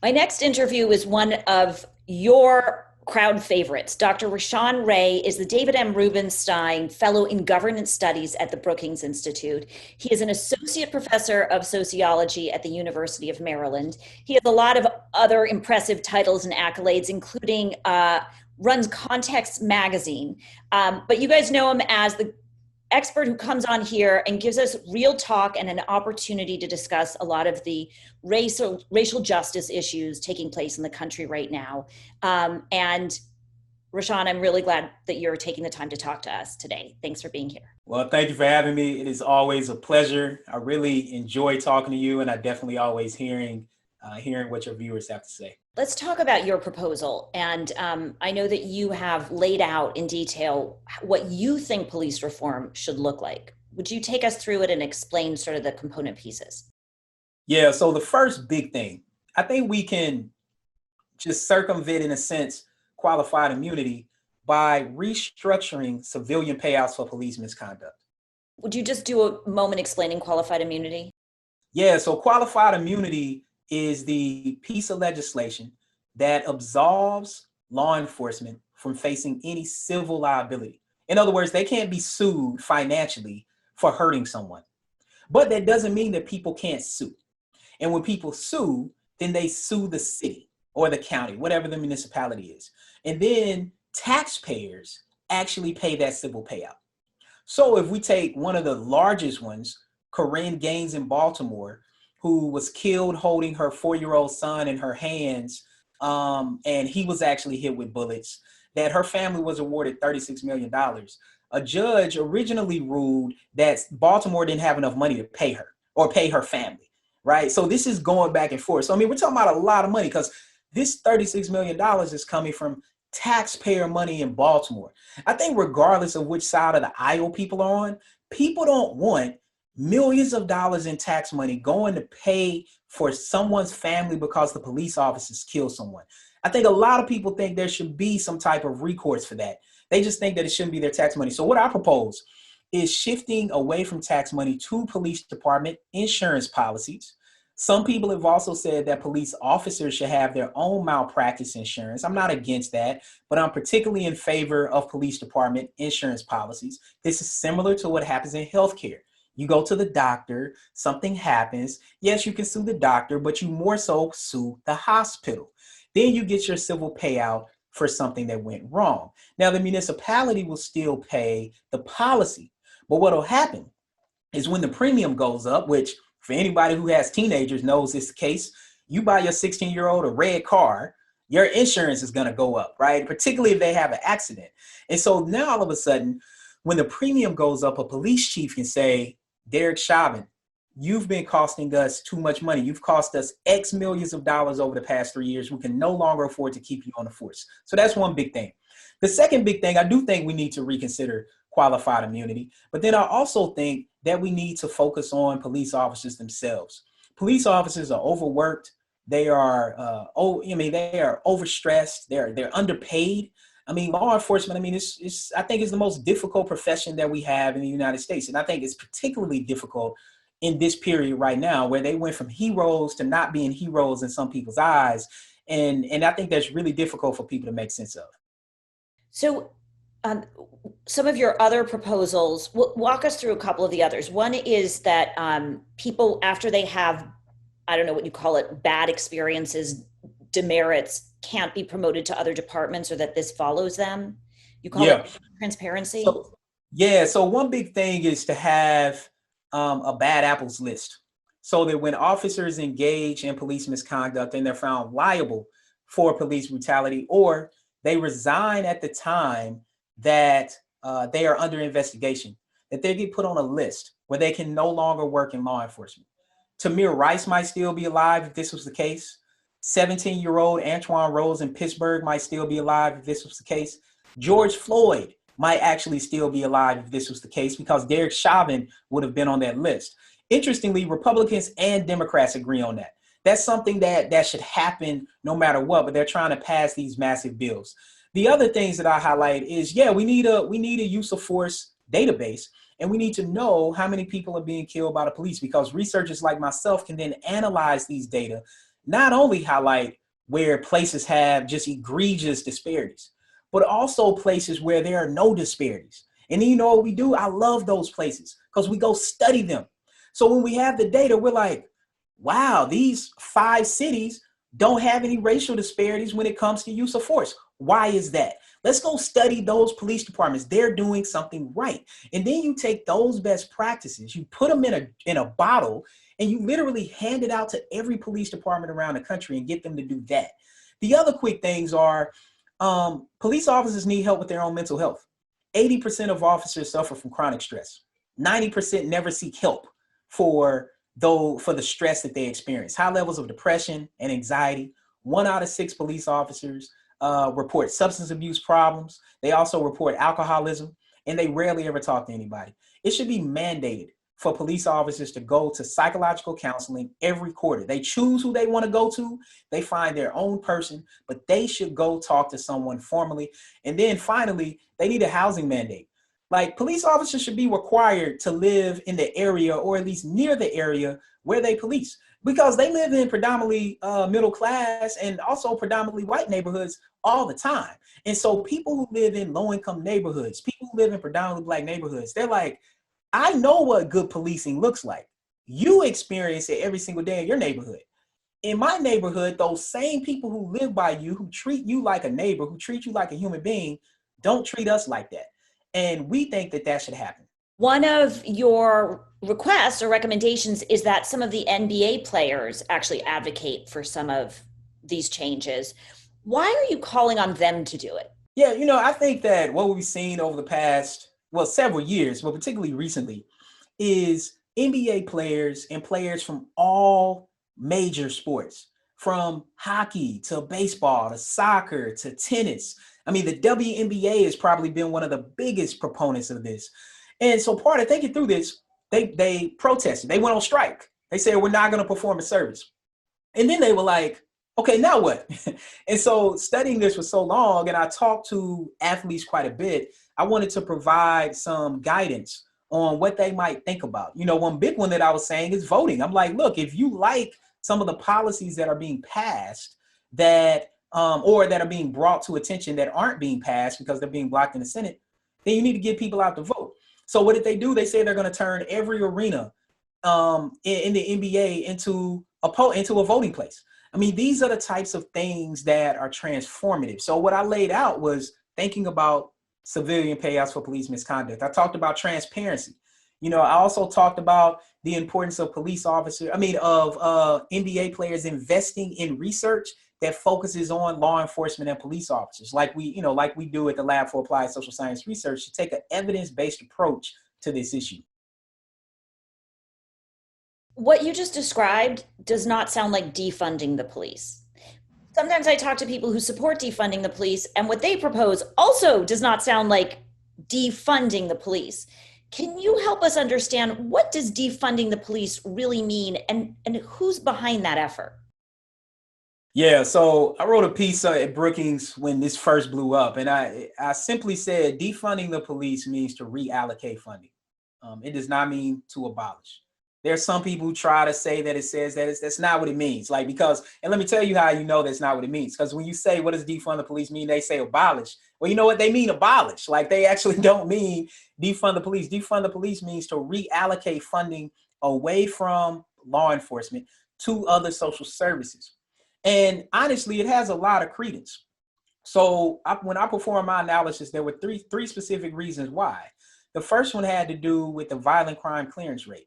My next interview is one of your crowd favorites. Dr. Rashawn Ray is the David M. Rubenstein Fellow in Governance Studies at the Brookings Institute. He is an associate professor of sociology at the University of Maryland. He has a lot of other impressive titles and accolades, including runs Context Magazine. But you guys know him as the expert who comes on here and gives us real talk and an opportunity to discuss a lot of the racial justice issues taking place in the country right now. And Rashawn, I'm really glad that you're taking the time to talk to us today. Thanks for being here. Well, thank you for having me. It is always a pleasure. I really enjoy talking to you, and I definitely always hearing what your viewers have to say. Let's talk about your proposal. And I know that you have laid out in detail what you think police reform should look like. Would you take us through it and explain sort of the component pieces? Yeah, so the first big thing, I think we can just circumvent, in a sense, qualified immunity by restructuring civilian payouts for police misconduct. Would you just do a moment explaining qualified immunity? Yeah, so qualified immunity is the piece of legislation that absolves law enforcement from facing any civil liability. In other words, they can't be sued financially for hurting someone. But that doesn't mean that people can't sue. And when people sue, then they sue the city or the county, whatever the municipality is. And then taxpayers actually pay that civil payout. So if we take one of the largest ones, Corinne Gaines in Baltimore, who was killed holding her 4-year-old son in her hands, and he was actually hit with bullets, that her family was awarded $36 million. A judge originally ruled that Baltimore didn't have enough money to pay her or pay her family, right? So this is going back and forth. So, I mean, we're talking about a lot of money because this $36 million is coming from taxpayer money in Baltimore. I think regardless of which side of the aisle people are on, people don't want millions of dollars in tax money going to pay for someone's family because the police officers killed someone. I think a lot of people think there should be some type of recourse for that. They just think that it shouldn't be their tax money. So what I propose is shifting away from tax money to police department insurance policies. Some people have also said that police officers should have their own malpractice insurance. I'm not against that, but I'm particularly in favor of police department insurance policies. This is similar to what happens in healthcare. You go to the doctor, something happens. Yes, you can sue the doctor, but you more so sue the hospital. Then you get your civil payout for something that went wrong. Now, the municipality will still pay the policy, but what will happen is when the premium goes up, which for anybody who has teenagers knows is the case, you buy your 16-year-old a red car, your insurance is going to go up, right? Particularly if they have an accident. And so now all of a sudden, when the premium goes up, a police chief can say, Derek Chauvin, you've been costing us too much money. You've cost us X millions of dollars over the past 3 years. We can no longer afford to keep you on the force. So that's one big thing. The second big thing, I do think we need to reconsider qualified immunity, but then I also think that we need to focus on police officers themselves. Police officers are overworked. They are, they are overstressed. They're underpaid. I mean, law enforcement, I mean, I think it's the most difficult profession that we have in the United States. And I think it's particularly difficult in this period right now where they went from heroes to not being heroes in some people's eyes. And I think that's really difficult for people to make sense of. So some of your other proposals, walk us through a couple of the others. One is that people, after they have, I don't know what you call it, bad experiences, demerits, can't be promoted to other departments, or that this follows them. You call it transparency? So one big thing is to have a bad apples list so that when officers engage in police misconduct and they're found liable for police brutality, or they resign at the time that they are under investigation, that they get put on a list where they can no longer work in law enforcement. Tamir Rice might still be alive if this was the case. 17-year-old Antoine Rose in Pittsburgh might still be alive if this was the case. George Floyd might actually still be alive if this was the case because Derek Chauvin would have been on that list. Interestingly, Republicans and Democrats agree on that. That's something that should happen no matter what, but they're trying to pass these massive bills. The other things that I highlight is, we need a use of force database, and we need to know how many people are being killed by the police because researchers like myself can then analyze these data, not only highlight where places have just egregious disparities, but also places where there are no disparities. And then you know what we do? I love those places because we go study them. So when we have the data, we're like, wow, these 5 cities don't have any racial disparities when it comes to use of force. Why is that? Let's go study those police departments. They're doing something right. And then you take those best practices, you put them in a bottle, and you literally hand it out to every police department around the country and get them to do that. The other quick things are police officers need help with their own mental health. 80% of officers suffer from chronic stress. 90% never seek help for the stress that they experience. High levels of depression and anxiety. 1 out of 6 police officers report substance abuse problems. They also report alcoholism, and they rarely ever talk to anybody. It should be mandated for police officers to go to psychological counseling every quarter. They choose who they want to go to. They find their own person, but they should go talk to someone formally. And then finally, they need a housing mandate. Like, police officers should be required to live in the area, or at least near the area where they police, because they live in predominantly middle class and also predominantly white neighborhoods all the time. And so people who live in low income neighborhoods, people who live in predominantly Black neighborhoods, they're like, I know what good policing looks like. You experience it every single day in your neighborhood. In my neighborhood, those same people who live by you, who treat you like a neighbor, who treat you like a human being, don't treat us like that. And we think that that should happen. One of your requests or recommendations is that some of the NBA players actually advocate for some of these changes. Why are you calling on them to do it? Yeah, I think that what we've seen over the past, several years, but particularly recently, is NBA players and players from all major sports, from hockey to baseball to soccer to tennis. I mean, the WNBA has probably been one of the biggest proponents of this. And so part of thinking through this, they protested. They went on strike. They said, we're not going to perform a service. And then they were like, okay, now what? And so studying this for so long, and I talked to athletes quite a bit, I wanted to provide some guidance on what they might think about. One big one that I was saying is voting. I'm like, look, if you like some of the policies that are being passed that or that are being brought to attention that aren't being passed because they're being blocked in the Senate, then you need to get people out to vote. So what did they do? They say they're going to turn every arena in the NBA into a voting place. I mean, these are the types of things that are transformative. So what I laid out was thinking about civilian payouts for police misconduct. I talked about transparency. I also talked about the importance of NBA players investing in research that focuses on law enforcement and police officers, like we do at the Lab for Applied Social Science Research, to take an evidence-based approach to this issue. What you just described does not sound like defunding the police. Sometimes I talk to people who support defunding the police, and what they propose also does not sound like defunding the police. Can you help us understand, what does defunding the police really mean, and who's behind that effort? Yeah, so I wrote a piece at Brookings when this first blew up, and I simply said defunding the police means to reallocate funding. It does not mean to abolish. There's some people who try to say that it says that that's not what it means. And let me tell you how you know that's not what it means. Because when you say, what does defund the police mean? They say abolish. Well, you know what? They mean abolish. Like, they actually don't mean defund the police. Defund the police means to reallocate funding away from law enforcement to other social services. And honestly, it has a lot of credence. So when I performed my analysis, there were three specific reasons why. The first one had to do with the violent crime clearance rate.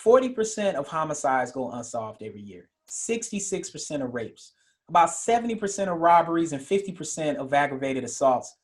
40% of homicides go unsolved every year. 66% of rapes. About 70% of robberies and 50% of aggravated assaults.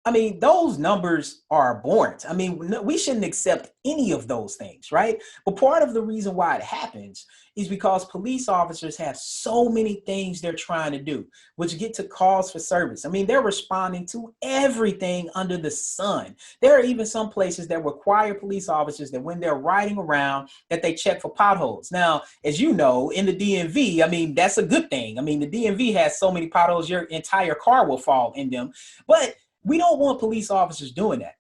I mean, those numbers are abhorrent. I mean, we shouldn't accept any of those things, right? But part of the reason why it happens is because police officers have so many things they're trying to do, which get to calls for service. I mean, they're responding to everything under the sun. There are even some places that require police officers that when they're riding around, that they check for potholes. Now, as you know, in the DMV, I mean, that's a good thing. I mean, the DMV has so many potholes, your entire car will fall in them. But we don't want police officers doing that.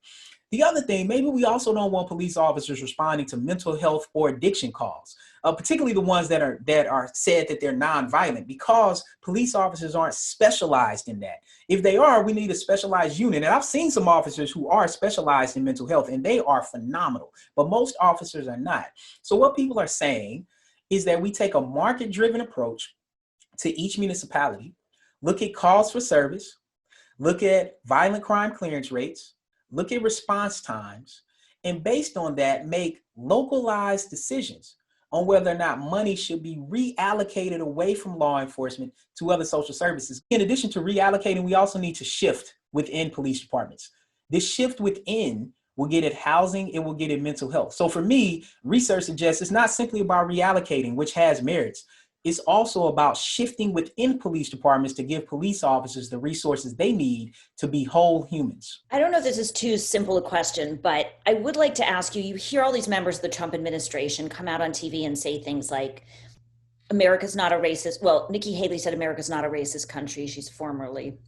The other thing, maybe we also don't want police officers responding to mental health or addiction calls. particularly the ones that are said that they're nonviolent, because police officers aren't specialized in that. If they are, we need a specialized unit. And I've seen some officers who are specialized in mental health, and they are phenomenal, but most officers are not. So what people are saying is that we take a market-driven approach to each municipality, look at calls for service, look at violent crime clearance rates, look at response times, and based on that, make localized decisions on whether or not money should be reallocated away from law enforcement to other social services. In addition to reallocating, we also need to shift within police departments. This shift within will get at housing, it will get at mental health. So for me, research suggests it's not simply about reallocating, which has merits. It's also about shifting within police departments to give police officers the resources they need to be whole humans. I don't know if this is too simple a question, but I would like to ask you, you hear all these members of the Trump administration come out on TV and say things like, America's not a racist. Well, Nikki Haley said America's not a racist country. She's formerly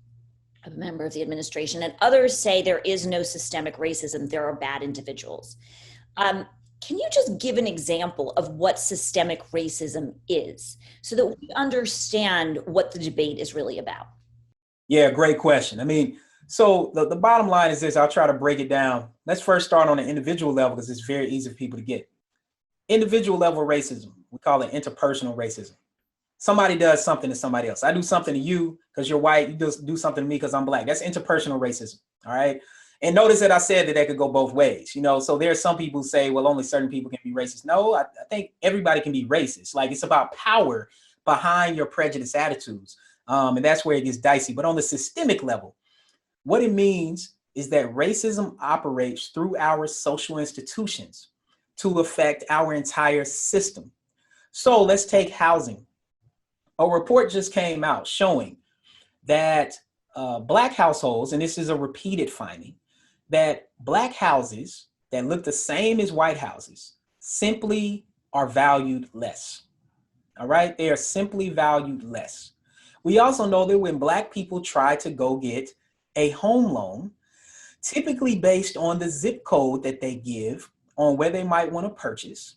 a member of the administration. And others say there is no systemic racism. There are bad individuals. Can you just give an example of what systemic racism is so that we understand what the debate is really about? Yeah, great question. I mean, so the bottom line is this, I'll try to break it down. Let's first start on an individual level because it's very easy for people to get. Individual level racism, we call it interpersonal racism. Somebody does something to somebody else. I do something to you because you're white, you just do something to me because I'm black. That's interpersonal racism, all right? And notice that I said that they could go both ways, so there's some people who say, well, only certain people can be racist. No, I think everybody can be racist. Like, it's about power behind your prejudiced attitudes. And that's where it gets dicey. But on the systemic level, what it means is that racism operates through our social institutions to affect our entire system. So let's take housing. A report just came out showing that Black households, and this is a repeated finding, that Black houses that look the same as white houses simply are valued less. All right, they are simply valued less. We also know that when Black people try to go get a home loan, typically based on the zip code that they give on where they might want to purchase,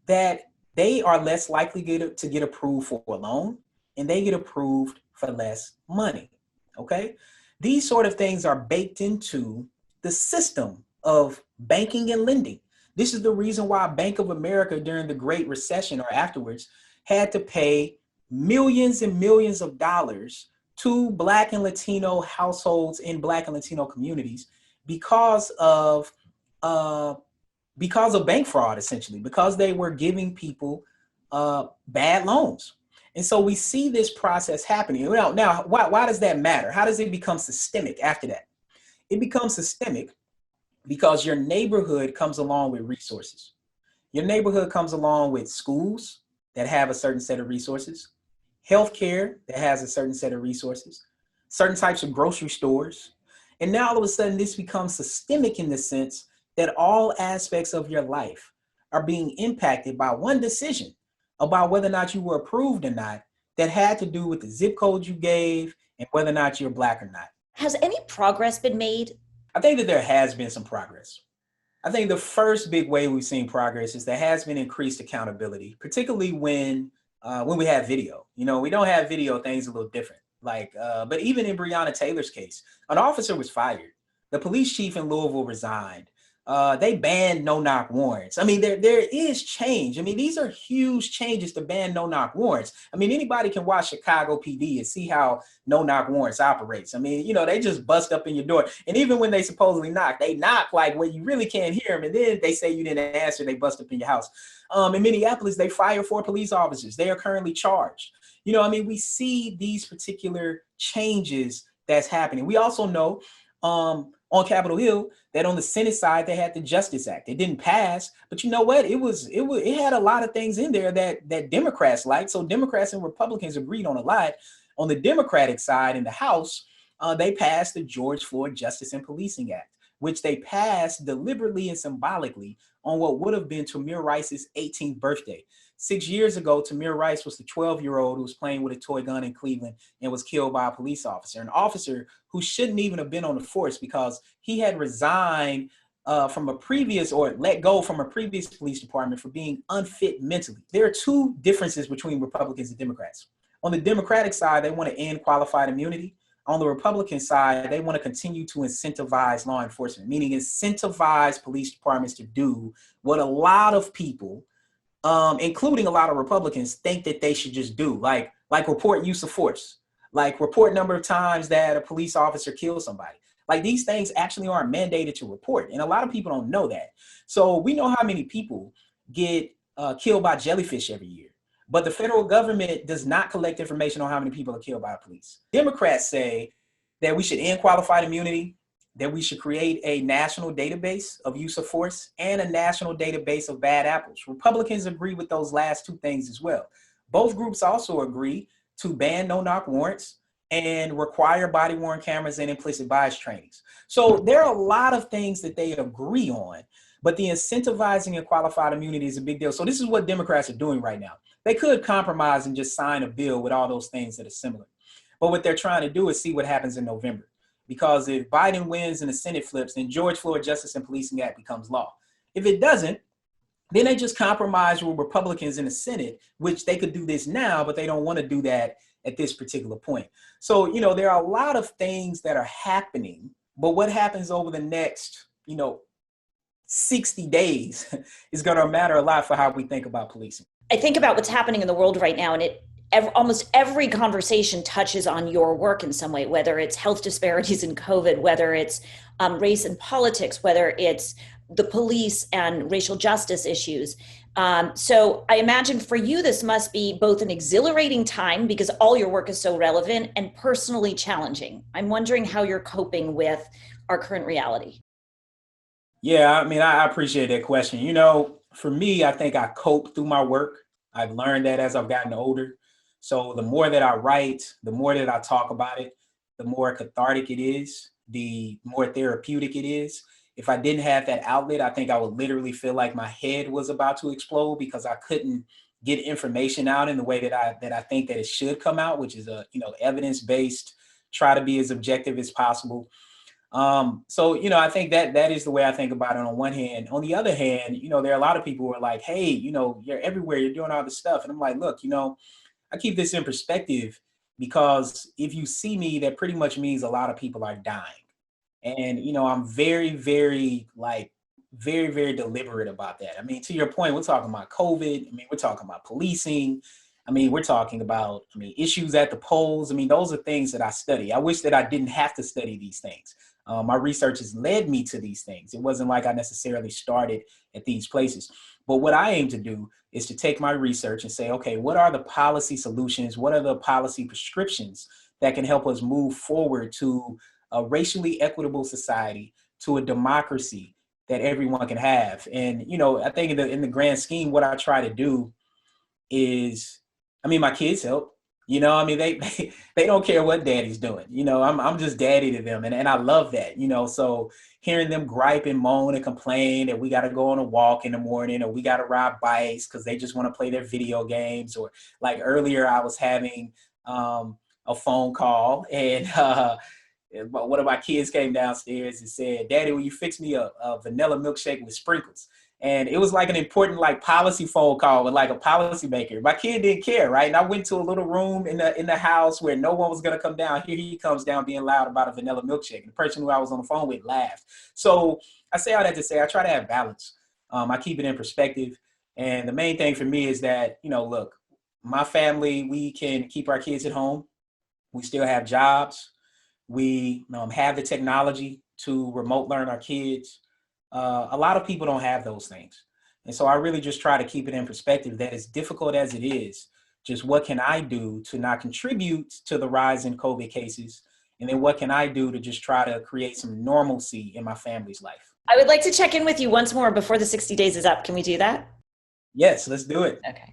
that they are less likely to get approved for a loan, and they get approved for less money. Okay, these sort of things are baked into the system of banking and lending. This is the reason why Bank of America during the Great Recession or afterwards had to pay millions and millions of dollars to Black and Latino households in Black and Latino communities because of bank fraud, essentially, because they were giving people bad loans. And so we see this process happening. Now, why does that matter? How does it become systemic after that? It becomes systemic because your neighborhood comes along with resources. Your neighborhood comes along with schools that have a certain set of resources, healthcare that has a certain set of resources, certain types of grocery stores. And now all of a sudden this becomes systemic in the sense that all aspects of your life are being impacted by one decision about whether or not you were approved or not that had to do with the zip code you gave and whether or not you're Black or not. Has any progress been made? I think that there has been some progress. I think the first big way we've seen progress is there has been increased accountability, particularly when we have video. We don't have video, things a little different. But even in Breonna Taylor's case, an officer was fired. The police chief in Louisville resigned. They banned no-knock warrants. I mean, there is change. I mean, these are huge changes to ban no-knock warrants. I mean, anybody can watch Chicago PD and see how no-knock warrants operates. I mean, they just bust up in your door. And even when they supposedly knock, they knock like where you really can't hear them. And then they say you didn't answer, they bust up in your house. In Minneapolis, they fire 4 police officers. They are currently charged. We see these particular changes that's happening. We also know on Capitol Hill that on the Senate side, they had the Justice Act. It didn't pass, but you know what? It had a lot of things in there that Democrats liked. So Democrats and Republicans agreed on a lot. On the Democratic side in the House, they passed the George Floyd Justice and Policing Act, which they passed deliberately and symbolically on what would have been Tamir Rice's 18th birthday. 6 years ago, Tamir Rice was the 12-year-old who was playing with a toy gun in Cleveland and was killed by a police officer, an officer who shouldn't even have been on the force because he had resigned from a previous or let go from a previous police department for being unfit mentally. There are two differences between Republicans and Democrats. On the Democratic side, they want to end qualified immunity. On the Republican side, they want to continue to incentivize law enforcement, meaning incentivize police departments to do what a lot of people, including a lot of Republicans, think that they should just do, like report use of force, like report number of times that a police officer killed somebody. Like these things actually aren't mandated to report. And a lot of people don't know that. So we know how many people get killed by jellyfish every year. But the federal government does not collect information on how many people are killed by police. Democrats say that we should end qualified immunity, that we should create a national database of use of force and a national database of bad apples. Republicans agree with those last two things as well. Both groups also agree to ban no-knock warrants and require body-worn cameras and implicit bias trainings. So there are a lot of things that they agree on, but the incentivizing of qualified immunity is a big deal. So this is what Democrats are doing right now. They could compromise and just sign a bill with all those things that are similar. But what they're trying to do is see what happens in November. Because if Biden wins and the Senate flips, then George Floyd Justice and Policing Act becomes law. If it doesn't, then they just compromise with Republicans in the Senate, which they could do this now, but they don't want to do that at this particular point. So, there are a lot of things that are happening, but what happens over the next, 60 days is going to matter a lot for how we think about policing. I think about what's happening in the world right now, and almost every conversation touches on your work in some way, whether it's health disparities in COVID, whether it's race and politics, whether it's the police and racial justice issues. So I imagine for you, this must be both an exhilarating time because all your work is so relevant and personally challenging. I'm wondering how you're coping with our current reality. Yeah, I appreciate that question. For me, I think I cope through my work. I've learned that as I've gotten older. So the more that I write, the more that I talk about it, the more cathartic it is, the more therapeutic it is. If I didn't have that outlet, I think I would literally feel like my head was about to explode because I couldn't get information out in the way that I think that it should come out, which is evidence-based, try to be as objective as possible. So I think that is the way I think about it on one hand. On the other hand, there are a lot of people who are like, hey, you're everywhere, you're doing all this stuff. And I'm like, look, I keep this in perspective because if you see me, that pretty much means a lot of people are dying. And, I'm very, very, very, very deliberate about that. To your point, we're talking about COVID. We're talking about policing. We're talking about, issues at the polls. Those are things that I study. I wish that I didn't have to study these things. My research has led me to these things. It wasn't like I necessarily started at these places. But what I aim to do is to take my research and say, okay, what are the policy solutions? What are the policy prescriptions that can help us move forward to a racially equitable society, to a democracy that everyone can have? And, I think in the grand scheme, what I try to do is, my kids help. They don't care what daddy's doing. I'm just daddy to them. And I love that, so hearing them gripe and moan and complain that we got to go on a walk in the morning or we got to ride bikes because they just want to play their video games. Or like earlier, I was having a phone call and one of my kids came downstairs and said, Daddy, will you fix me a vanilla milkshake with sprinkles? And it was like an important policy phone call with a policy maker. My kid didn't care, right? And I went to a little room in the house where no one was going to come down. Here he comes down being loud about a vanilla milkshake. And the person who I was on the phone with laughed. So I say all that to say I try to have balance. I keep it in perspective. And the main thing for me is that, look, my family, we can keep our kids at home. We still have jobs. We have the technology to remote learn our kids. A lot of people don't have those things. And so I really just try to keep it in perspective that as difficult as it is, just what can I do to not contribute to the rise in COVID cases? And then what can I do to just try to create some normalcy in my family's life? I would like to check in with you once more before the 60 days is up. Can we do that? Yes, let's do it. Okay.